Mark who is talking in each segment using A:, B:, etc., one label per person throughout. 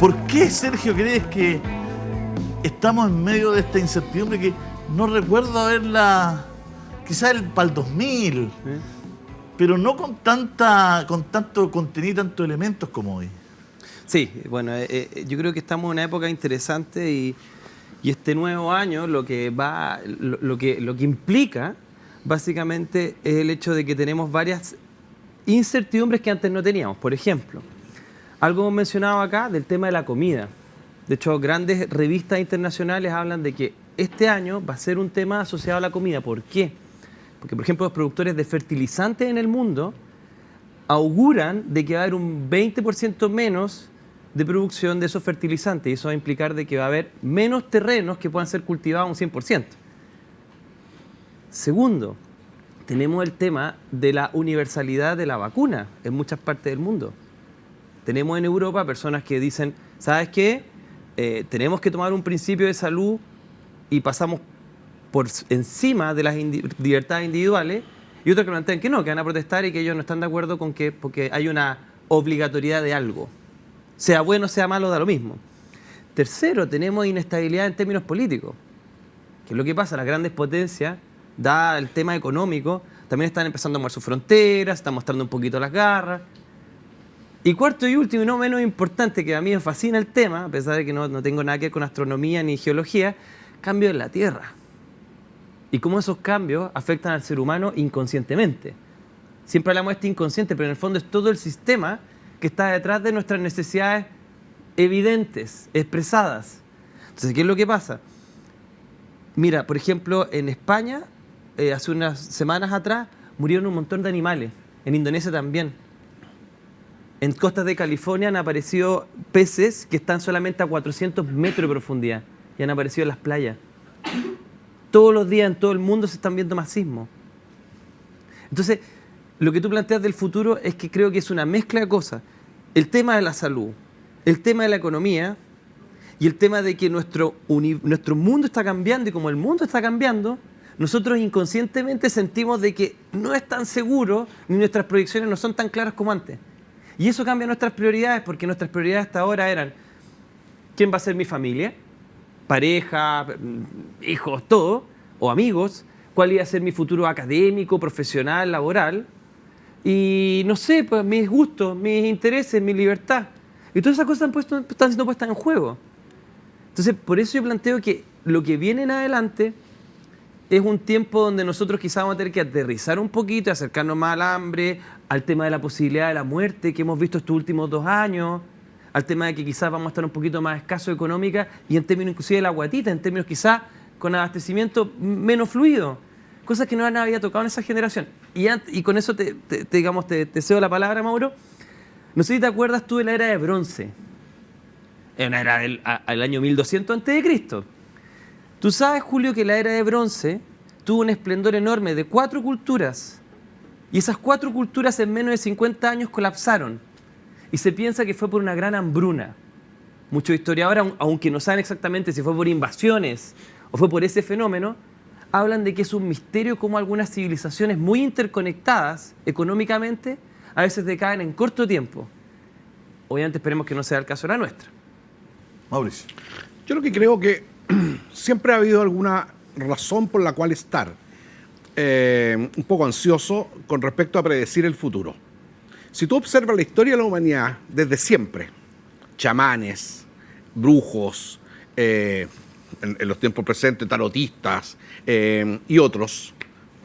A: ¿Por qué, Sergio, crees que estamos en medio de esta incertidumbre que no recuerdo haberla, quizás para el 2000, pero no con tanto contenido, tantos elementos como hoy?
B: Sí, bueno, yo creo que estamos en una época interesante y este nuevo año lo que implica básicamente es el hecho de que tenemos varias incertidumbres que antes no teníamos. Por ejemplo, algo hemos mencionado acá del tema de la comida. De hecho, grandes revistas internacionales hablan de que este año va a ser un tema asociado a la comida. ¿Por qué? Porque, por ejemplo, los productores de fertilizantes en el mundo auguran de que va a haber un 20% menos de producción de esos fertilizantes, y eso va a implicar de que va a haber menos terrenos que puedan ser cultivados un 100%. Segundo, tenemos el tema de la universalidad de la vacuna en muchas partes del mundo. Tenemos en Europa personas que dicen, ¿sabes qué? Tenemos que tomar un principio de salud y pasamos por encima de las libertades individuales, y otros que plantean que no, que van a protestar y que ellos no están de acuerdo con que, porque hay una obligatoriedad de algo. Sea bueno, sea malo, da lo mismo. Tercero, tenemos inestabilidad en términos políticos. ¿Qué es lo que pasa? Las grandes potencias, dado el tema económico, también están empezando a mover sus fronteras, están mostrando un poquito las garras. Y cuarto y último, y no menos importante, que a mí me fascina el tema, a pesar de que no tengo nada que ver con astronomía ni geología, cambios en la Tierra. Y cómo esos cambios afectan al ser humano inconscientemente. Siempre hablamos de este inconsciente, pero en el fondo es todo el sistema que está detrás de nuestras necesidades evidentes, expresadas. Entonces, ¿qué es lo que pasa? Mira, por ejemplo, en España, hace unas semanas atrás, murieron un montón de animales. En Indonesia también. En costas de California han aparecido peces que están solamente a 400 metros de profundidad y han aparecido en las playas. Todos los días en todo el mundo se están viendo más sismos. Entonces, lo que tú planteas del futuro es que creo que es una mezcla de cosas. El tema de la salud, el tema de la economía y el tema de que nuestro mundo está cambiando, y como el mundo está cambiando, nosotros inconscientemente sentimos de que no es tan seguro ni nuestras proyecciones no son tan claras como antes. Y eso cambia nuestras prioridades, porque nuestras prioridades hasta ahora eran ¿quién va a ser mi familia? Pareja, hijos, todo, o amigos, cuál iba a ser mi futuro académico, profesional, laboral, y no sé, pues mis gustos, mis intereses, mi libertad. Y todas esas cosas están siendo puestas en juego. Entonces, por eso yo planteo que lo que viene en adelante es un tiempo donde nosotros quizás vamos a tener que aterrizar un poquito, acercarnos más al hambre, al tema de la posibilidad de la muerte que hemos visto estos últimos 2 años, al tema de que quizás vamos a estar un poquito más escasos económica y en términos inclusive de la guatita, en términos quizás con abastecimiento menos fluido, cosas que no había tocado en esa generación. Y con eso te cedo la palabra, Mauro. No sé si te acuerdas tú de la era de bronce. Era una era al año 1200 a.C. Tú sabes, Julio, que la era de bronce tuvo un esplendor enorme de 4 culturas. Y esas 4 culturas en menos de 50 años colapsaron. Y se piensa que fue por una gran hambruna. Muchos historiadores, aunque no saben exactamente si fue por invasiones o fue por ese fenómeno, hablan de que es un misterio cómo algunas civilizaciones muy interconectadas económicamente a veces decaen en corto tiempo. Obviamente esperemos que no sea el caso de la nuestra.
A: Mauricio.
C: Yo lo que creo que siempre ha habido alguna razón por la cual estar un poco ansioso con respecto a predecir el futuro. Si tú observas la historia de la humanidad desde siempre, chamanes, brujos, en los tiempos presentes, tarotistas y otros,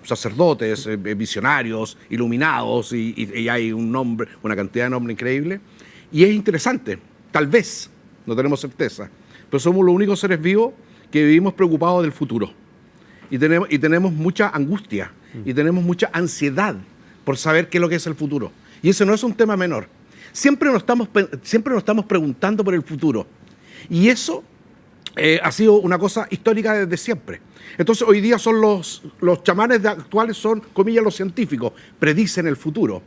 C: sacerdotes, visionarios, iluminados, y hay una cantidad de nombres increíble. Y es interesante, tal vez, no tenemos certeza, pero somos los únicos seres vivos que vivimos preocupados del futuro. Y tenemos mucha angustia y tenemos mucha ansiedad por saber qué es lo que es el futuro. Y ese no es un tema menor. Siempre nos estamos preguntando por el futuro. Y eso ha sido una cosa histórica desde siempre. Entonces hoy día son los chamanes actuales, son, comillas, los científicos, predicen el futuro.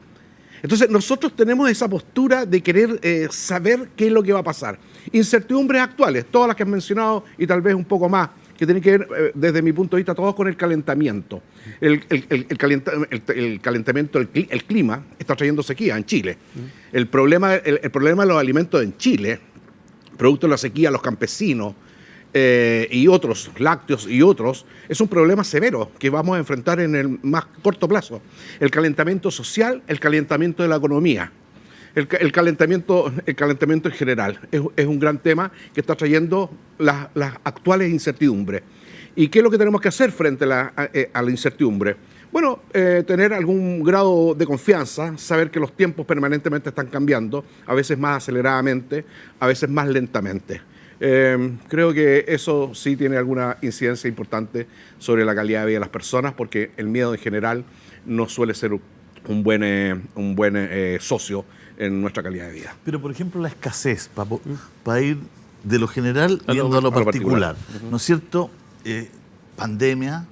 C: Entonces nosotros tenemos esa postura de querer saber qué es lo que va a pasar. Incertidumbres actuales, todas las que has mencionado y tal vez un poco más, que tienen que ver, desde mi punto de vista, todos con el calentamiento. El calentamiento, el clima está trayendo sequía en Chile. El problema de los alimentos en Chile producto de la sequía a los campesinos y otros, lácteos y otros, es un problema severo que vamos a enfrentar en el más corto plazo. El calentamiento social, el calentamiento de la economía. El calentamiento en general es un gran tema que está trayendo las actuales incertidumbres. ¿Y qué es lo que tenemos que hacer frente a la incertidumbre? Bueno, tener algún grado de confianza, saber que los tiempos permanentemente están cambiando, a veces más aceleradamente, a veces más lentamente. Creo que eso sí tiene alguna incidencia importante sobre la calidad de vida de las personas, porque el miedo en general no suele ser un buen socio en nuestra calidad de vida.
A: Pero, por ejemplo, la escasez, para ir de lo general yendo a lo particular, ¿no es cierto? Pandemia,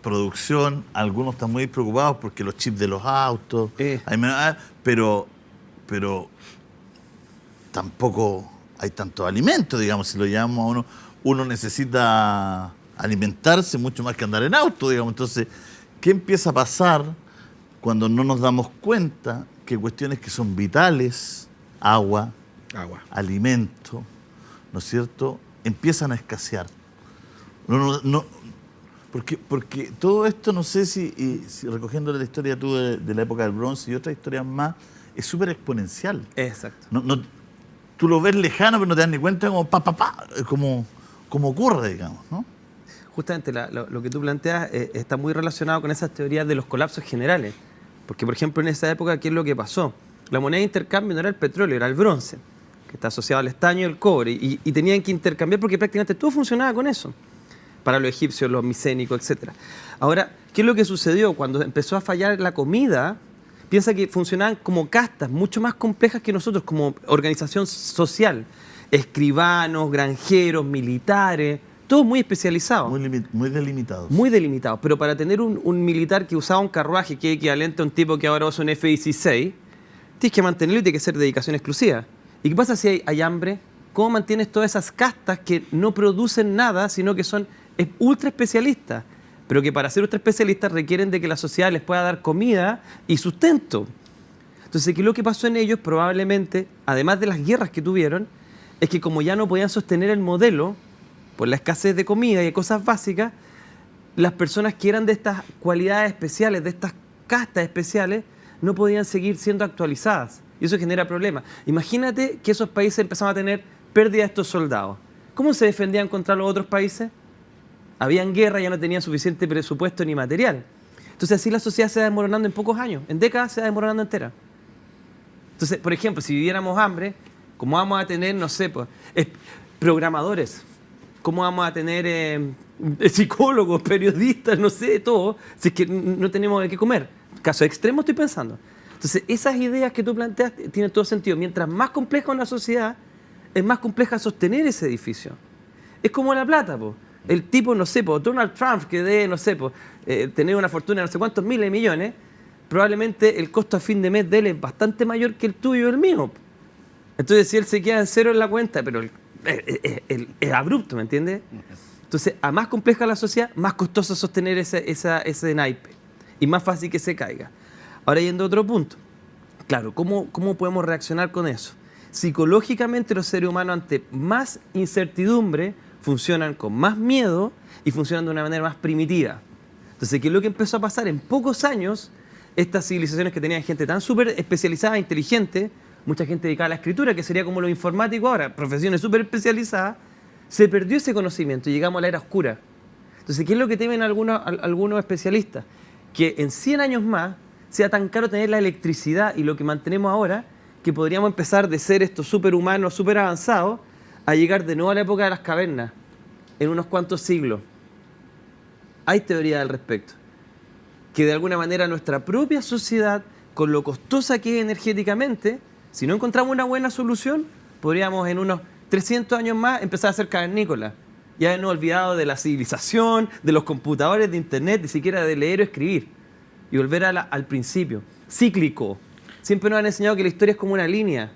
A: producción, algunos están muy preocupados porque los chips de los autos, pero tampoco hay tanto alimento, digamos, si lo llamamos a uno necesita alimentarse mucho más que andar en auto, digamos. Entonces, ¿qué empieza a pasar cuando no nos damos cuenta que cuestiones que son vitales, agua, alimento, ¿no es cierto?, empiezan a escasear? Porque todo esto, no sé si recogiendo la historia tú de la época del bronce y otras historias más, es súper exponencial.
B: Exacto.
A: Tú lo ves lejano, pero no te das ni cuenta como ocurre, digamos, ¿no?
B: Justamente lo que tú planteas está muy relacionado con esas teorías de los colapsos generales. Porque, por ejemplo, en esa época, ¿qué es lo que pasó? La moneda de intercambio no era el petróleo, era el bronce, que está asociado al estaño y el cobre. Y tenían que intercambiar porque prácticamente todo funcionaba con eso. Para los egipcios, los micénicos, etc. Ahora, ¿qué es lo que sucedió? Cuando empezó a fallar la comida, piensa que funcionaban como castas mucho más complejas que nosotros, como organización social. Escribanos, granjeros, militares, todos muy especializados.
A: Muy delimitados.
B: Muy delimitados. Pero para tener un militar que usaba un carruaje que es equivalente a un tipo que ahora usa un F-16, tienes que mantenerlo y tiene que ser dedicación exclusiva. ¿Y qué pasa si hay hambre? ¿Cómo mantienes todas esas castas que no producen nada, sino que son ultra especialistas? Pero que para ser ultra especialistas requieren de que la sociedad les pueda dar comida y sustento. Entonces, ¿qué es lo que pasó en ellos? Probablemente, además de las guerras que tuvieron, es que como ya no podían sostener el modelo, por la escasez de comida y de cosas básicas, las personas que eran de estas cualidades especiales, de estas castas especiales, no podían seguir siendo actualizadas. Y eso genera problemas. Imagínate que esos países empezaban a tener pérdida de estos soldados. ¿Cómo se defendían contra los otros países? Habían guerra, ya no tenían suficiente presupuesto ni material. Entonces así la sociedad se va desmoronando en pocos años, en décadas se va desmoronando entera. Entonces, por ejemplo, si viviéramos hambre, ¿cómo vamos a tener, no sé, pues, programadores? ¿Cómo vamos a tener psicólogos, periodistas, no sé, todo, si es que no tenemos de qué comer? Caso extremo estoy pensando. Entonces, esas ideas que tú planteas tienen todo sentido. Mientras más compleja una sociedad, es más compleja sostener ese edificio. Es como la plata, po. El tipo, no sé, po, Donald Trump, que debe, no sé, po, tener una fortuna de no sé cuántos miles de millones, probablemente el costo a fin de mes de él es bastante mayor que el tuyo y el mío. Entonces, si él se queda en cero en la cuenta, pero es abrupto, ¿me entiendes? Entonces, a más compleja la sociedad, más costoso sostener ese naipe y más fácil que se caiga. Ahora, yendo a otro punto. Claro, ¿cómo podemos reaccionar con eso? Psicológicamente, los seres humanos, ante más incertidumbre, funcionan con más miedo y funcionan de una manera más primitiva. Entonces, ¿qué es lo que empezó a pasar? En pocos años, estas civilizaciones que tenían gente tan súper especializada, inteligente, mucha gente dedicada a la escritura, que sería como lo informático ahora, profesiones súper especializadas, se perdió ese conocimiento y llegamos a la era oscura. Entonces, ¿qué es lo que temen algunos especialistas? Que en 100 años más sea tan caro tener la electricidad y lo que mantenemos ahora, que podríamos empezar de ser estos superhumanos, súper avanzados, a llegar de nuevo a la época de las cavernas, en unos cuantos siglos. Hay teoría al respecto. Que de alguna manera nuestra propia sociedad, con lo costosa que es energéticamente, si no encontramos una buena solución, podríamos en unos 300 años más empezar a ser cavernícolas. Ya habernos olvidado de la civilización, de los computadores, de internet, ni siquiera de leer o escribir. Y volver al principio. Cíclico. Siempre nos han enseñado que la historia es como una línea.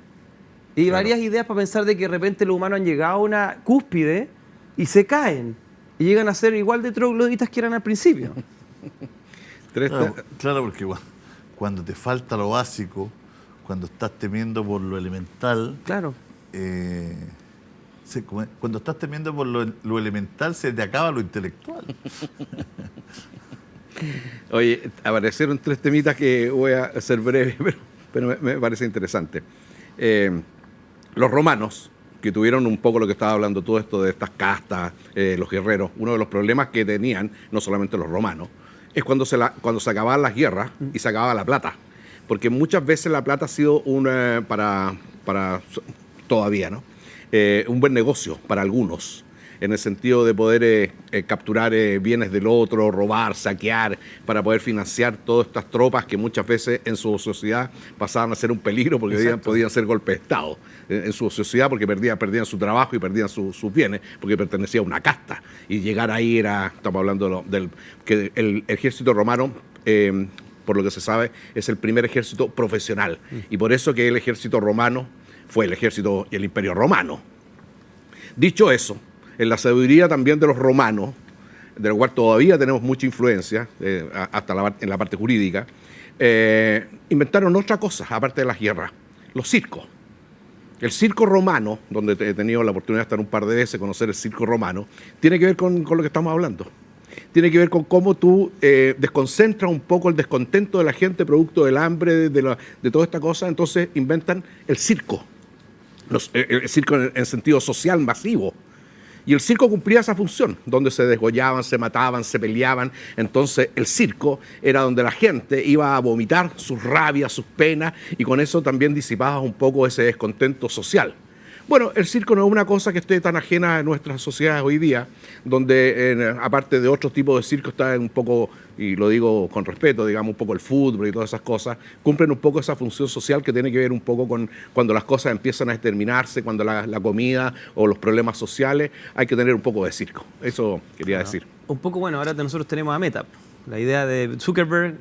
B: Y hay varias ideas para pensar de que de repente los humanos han llegado a una cúspide y se caen. Y llegan a ser igual de trogloditas que eran al principio.
A: Claro, porque cuando te falta lo básico, cuando estás temiendo por lo elemental,
B: claro.
A: cuando estás temiendo por lo elemental, se te acaba lo intelectual.
C: Oye, aparecieron 3 temitas que voy a hacer breve, pero me parece interesante. Los romanos, que tuvieron un poco lo que estaba hablando todo esto de estas castas, los guerreros, uno de los problemas que tenían, no solamente los romanos, es cuando se acababan las guerras y se acababa la plata. Porque muchas veces la plata ha sido para todavía, ¿no? Un buen negocio para algunos, en el sentido de poder capturar bienes del otro, robar, saquear, para poder financiar todas estas tropas que muchas veces en su sociedad pasaban a ser un peligro porque podían ser golpes de Estado en su sociedad, porque perdían su trabajo y perdían sus bienes, porque pertenecía a una casta. Y llegar ahí estamos hablando que el ejército romano, por lo que se sabe, es el primer ejército profesional. Y por eso que el ejército romano fue el ejército y el imperio romano. Dicho eso, en la sabiduría también de los romanos, de lo cual todavía tenemos mucha influencia, hasta en la parte jurídica, inventaron otra cosa, aparte de las guerras, los circos. El circo romano, donde he tenido la oportunidad de estar un par de veces, conocer el circo romano, tiene que ver con lo que estamos hablando. Tiene que ver con cómo tú desconcentras un poco el descontento de la gente producto del hambre, de toda esta cosa. Entonces inventan el circo. El circo en sentido social masivo. Y el circo cumplía esa función, donde se desgollaban, se mataban, se peleaban. Entonces el circo era donde la gente iba a vomitar sus rabias, sus penas, y con eso también disipaba un poco ese descontento social. Bueno, el circo no es una cosa que esté tan ajena a nuestras sociedades hoy día, donde aparte de otros tipos de circo está un poco, y lo digo con respeto, digamos un poco el fútbol y todas esas cosas, cumplen un poco esa función social que tiene que ver un poco con cuando las cosas empiezan a exterminarse, cuando la comida o los problemas sociales, hay que tener un poco de circo. Eso quería decir.
B: Un poco, bueno, ahora nosotros tenemos a Meta, la idea de Zuckerberg,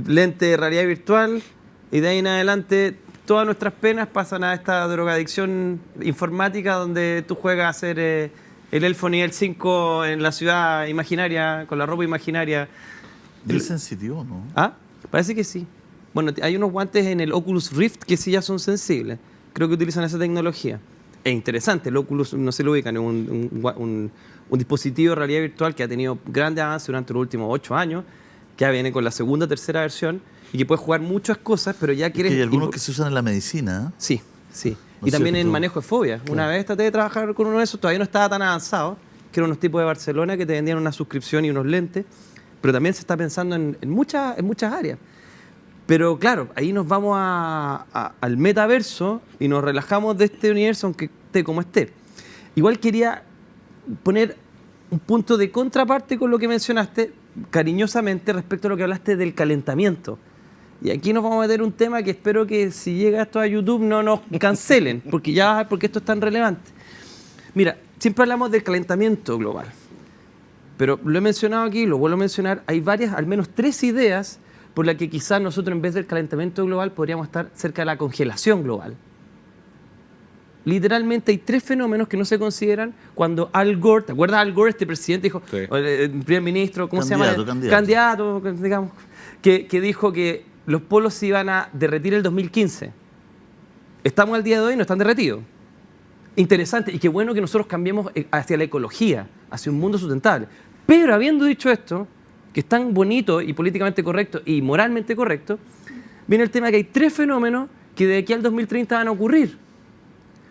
B: lente de realidad virtual, y de ahí en adelante todas nuestras penas pasan a esta drogadicción informática donde tú juegas a ser el elfo nivel 5 en la ciudad imaginaria, con la ropa imaginaria.
A: Es sensitivo, ¿no?
B: ¿Ah? Parece que sí. Bueno, hay unos guantes en el Oculus Rift que sí ya son sensibles. Creo que utilizan esa tecnología. Es interesante, el Oculus, no se lo ubican, es un dispositivo de realidad virtual que ha tenido grandes avances durante los últimos 8 años, que ya viene con la segunda o tercera versión, y que puedes jugar muchas cosas, pero ya quieres...
A: Hay algunos que se usan en la medicina. ¿Eh?
B: Sí, sí.
A: No
B: Y también
A: sé,
B: en manejo de fobias. Claro. Una vez traté de trabajar con uno de esos, todavía no estaba tan avanzado, que eran unos tipos de Barcelona que te vendían una suscripción y unos lentes, pero también se está pensando en muchas áreas. Pero claro, ahí nos vamos al metaverso y nos relajamos de este universo, aunque esté como esté. Igual quería poner un punto de contraparte con lo que mencionaste, cariñosamente, respecto a lo que hablaste del calentamiento. Y aquí nos vamos a meter un tema que espero que si llega esto a YouTube no nos cancelen, porque esto es tan relevante. Mira, siempre hablamos del calentamiento global, pero lo he mencionado aquí, lo vuelvo a mencionar, hay varias, al menos 3 ideas por las que quizás nosotros en vez del calentamiento global podríamos estar cerca de la congelación global. Literalmente hay 3 fenómenos que no se consideran cuando Al Gore, ¿te acuerdas Al Gore, este presidente, dijo,
C: sí,
B: el primer ministro, ¿cómo se llama? Candidato, digamos, que dijo que los polos se iban a derretir el 2015. Estamos al día de hoy y no están derretidos. Interesante, y qué bueno que nosotros cambiemos hacia la ecología, hacia un mundo sustentable. Pero habiendo dicho esto, que es tan bonito y políticamente correcto y moralmente correcto, viene el tema que hay 3 fenómenos que de aquí al 2030 van a ocurrir.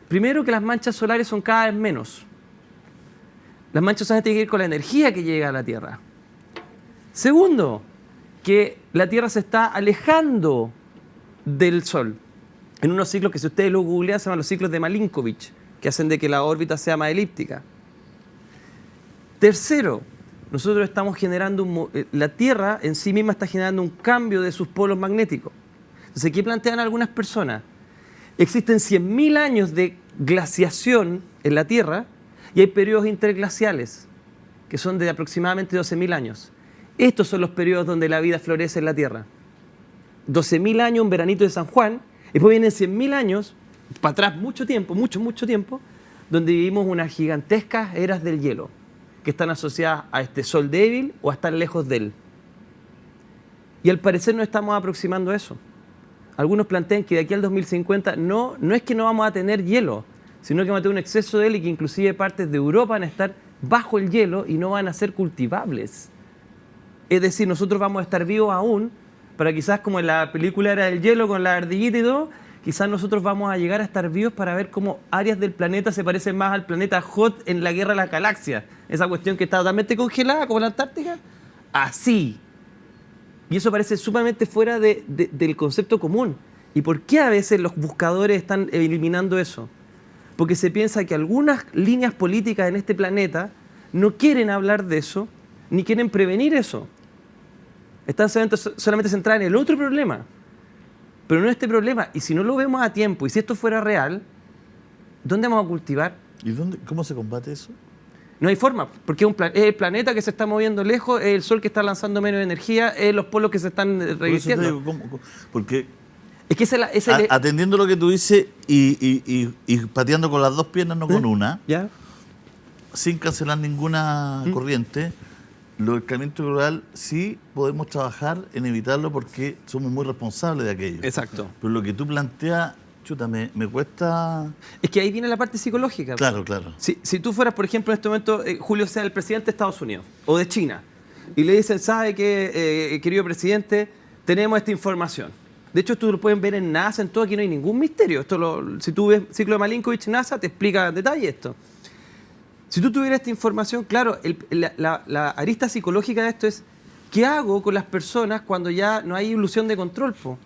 B: Primero, que las manchas solares son cada vez menos. Las manchas solares tienen que ver con la energía que llega a la Tierra. Segundo, que la Tierra se está alejando del Sol en unos ciclos que, si ustedes lo googlean, se llaman los ciclos de Milankovitch, que hacen de que la órbita sea más elíptica. Tercero, nosotros estamos generando la Tierra en sí misma está generando un cambio de sus polos magnéticos. Entonces, ¿qué plantean algunas personas? Existen 100.000 años de glaciación en la Tierra y hay periodos interglaciales que son de aproximadamente 12.000 años. Estos son los periodos donde la vida florece en la Tierra. 12.000 años, un veranito de San Juan, y después vienen 100.000 años, para atrás mucho tiempo, mucho tiempo, donde vivimos unas gigantescas eras del hielo, que están asociadas a este sol débil o a estar lejos de él. Y al parecer nos estamos aproximando a eso. Algunos plantean que de aquí al 2050 no es que no vamos a tener hielo, sino que vamos a tener un exceso de él y que inclusive partes de Europa van a estar bajo el hielo y no van a ser cultivables. Es decir, nosotros vamos a estar vivos aún, para quizás como en la película era el hielo con la ardillita y todo, quizás nosotros vamos a llegar a estar vivos para ver cómo áreas del planeta se parecen más al planeta Hot en la Guerra de las Galaxias. Esa cuestión que está totalmente congelada, como la Antártica, así. Y eso parece sumamente fuera del concepto común. ¿Y por qué a veces los buscadores están eliminando eso? Porque se piensa que algunas líneas políticas en este planeta no quieren hablar de eso, ni quieren prevenir eso. Están solamente centradas en el otro problema, pero no en este problema. Y si no lo vemos a tiempo, y si esto fuera real, ¿dónde vamos a cultivar?
A: ¿Y cómo se combate eso?
B: No hay forma, porque es el planeta que se está moviendo lejos, es el sol que está lanzando menos energía, es los polos que se están revirtiendo.
A: Porque
B: es que
A: atendiendo lo que tú dices y pateando con las dos piernas, no con una,
B: ¿ya?
A: sin cancelar ninguna corriente, lo del calentamiento global sí podemos trabajar en evitarlo porque somos muy responsables de aquello.
B: Exacto.
A: Pero lo que tú planteas, chuta, me cuesta...
B: Es que ahí viene la parte psicológica.
A: Claro, claro.
B: Si tú fueras, por ejemplo, en este momento, Julio sea el presidente de Estados Unidos o de China, y le dicen, ¿sabe qué, querido presidente? Tenemos esta información. De hecho, esto lo pueden ver en NASA, en todo, aquí no hay ningún misterio. Si tú ves Ciclo de Malinkovich, NASA, te explica en detalle esto. Si tú tuvieras esta información, claro, la arista psicológica de esto es, ¿qué hago con las personas cuando ya no hay ilusión de control, po?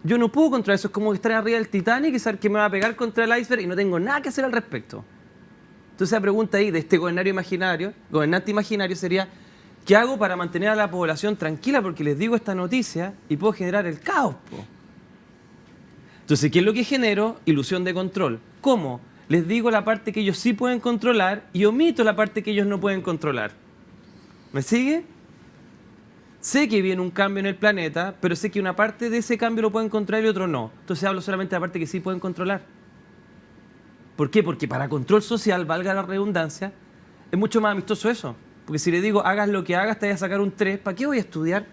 B: Yo no puedo controlar eso, es como estar arriba del Titanic y saber que me va a pegar contra el iceberg y no tengo nada que hacer al respecto. Entonces la pregunta ahí de este gobernante imaginario sería, ¿qué hago para mantener a la población tranquila? Porque les digo esta noticia y puedo generar el caos, po. Entonces, ¿qué es lo que genero? Ilusión de control. ¿Cómo? Les digo la parte que ellos sí pueden controlar y omito la parte que ellos no pueden controlar. ¿Me sigue? Sé que viene un cambio en el planeta, pero sé que una parte de ese cambio lo pueden controlar y otro no. Entonces hablo solamente de la parte que sí pueden controlar. ¿Por qué? Porque para control social, valga la redundancia, es mucho más amistoso eso. Porque si le digo, hagas lo que hagas, te voy a sacar un 3, ¿para qué voy a estudiar?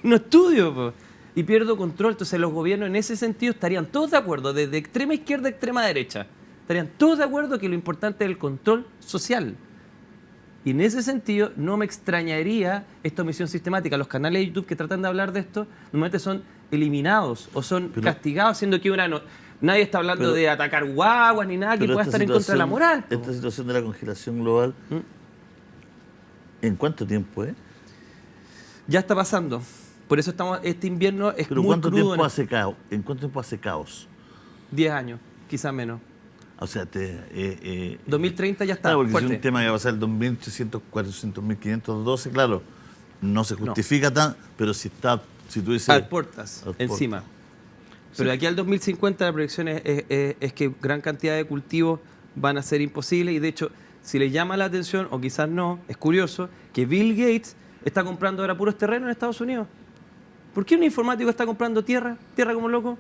B: No estudio, po. Y pierdo control. Entonces los gobiernos en ese sentido estarían todos de acuerdo, desde extrema izquierda a extrema derecha. Estarían todos de acuerdo que lo importante es el control social. Y en ese sentido no me extrañaría esta omisión sistemática. Los canales de YouTube que tratan de hablar de esto, normalmente son eliminados o son castigados, siendo que nadie está hablando de atacar guaguas ni nada que pueda estar en contra de la moral.
A: Esta situación de la congelación global, ¿en cuánto tiempo es?
B: Ya está pasando. Por eso este invierno es
A: ¿Pero
B: muy
A: cuánto
B: crudo.
A: tiempo hace caos? ¿En cuánto tiempo hace caos?
B: 10 años, quizás menos.
A: O sea,
B: 2030 ya está
A: claro, porque
B: fuerte.
A: si es un tema que va a pasar el 2300, 400, 1512, claro, no se justifica tan, pero si tú dices...
B: A puertas, encima. Pero de aquí al 2050 la proyección es que gran cantidad de cultivos van a ser imposibles y de hecho, si les llama la atención, o quizás no, es curioso, que Bill Gates está comprando ahora puros terrenos en Estados Unidos. ¿Por qué un informático está comprando tierra como loco?